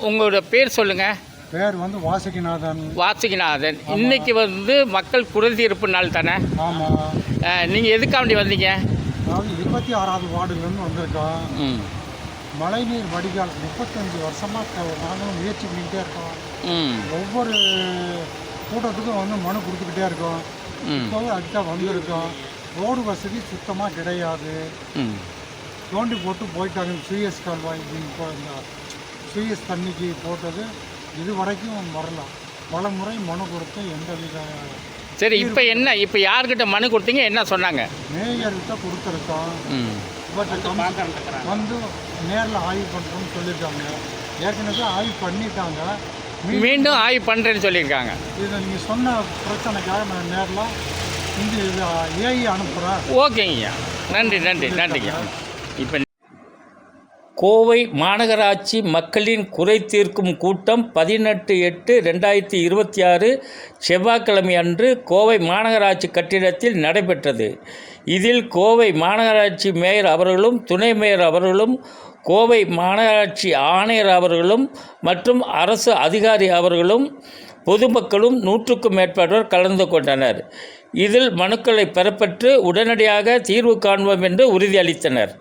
உங்களோட பேர் சொல்லுங்கள். பேர் வந்து வாசுகிநாதன். வாசுகிநாதன். இன்னைக்கு வந்து மக்கள் குறைதீர்ப்பு நாள் தானே? ஆமாம். நீங்கள் எதுக்காண்டி வந்தீங்க? அதாவது 26வது வார்டுலேருந்து வந்திருக்கோம். மழைநீர் வடிகால் 35 வருஷமாக நாங்களும் முயற்சி பண்ணிக்கிட்டே இருக்கோம். ஒவ்வொரு கூட்டத்துக்கும் வந்து மனு கொடுத்துக்கிட்டே இருக்கோம். இப்போவே அதுக்காக வந்திருக்கோம். ரோடு வசதி சுத்தமாக கிடையாது. தோண்டி போட்டு போயிட்டாங்க. சுயஸ் கால்வாய் இப்போ இந்த சுயஸ் தண்ணிக்கு போட்டது இது வரைக்கும் வரலாம். பல முறை மனு கொடுத்து எந்த வித. சரி, இப்போ யார்கிட்ட மனு கொடுத்தீங்க? என்ன சொன்னாங்க? மேயர்கிட்ட கொடுத்துருக்கோம். பட் வந்து நேரில் ஆய்வு பண்ணுறோம்னு சொல்லியிருக்காங்க. ஏற்கனவே ஆய்வு பண்ணிட்டாங்க. மீண்டும் ஆய்வு பண்ணுறேன்னு சொல்லியிருக்காங்க. இதை நீங்கள் சொன்ன பிரச்சனைக்காக நான் நேரில் இங்கே ஏஐ அனுப்புகிறேன். ஓகேங்கய்யா, நன்றிங்க. இப்போ கோவை மாநகராட்சி மக்களின் குறை தீர்க்கும் கூட்டம் 18/8/2026 செவ்வாய்க்கிழமை அன்று கோவை மாநகராட்சி கட்டிடத்தில் நடைபெற்றது. இதில் கோவை மாநகராட்சி மேயர் அவர்களும், துணை மேயர் அவர்களும், கோவை மாநகராட்சி ஆணையர் அவர்களும் மற்றும் அரசு அதிகாரி அவர்களும் பொதுமக்களும் 100க்கும் மேற்பட்டோர் கலந்து கொண்டனர். இதில் மனுக்களை பெறப்பட்டு உடனடியாக தீர்வு காண்போம் என்று உறுதியளித்தனர்.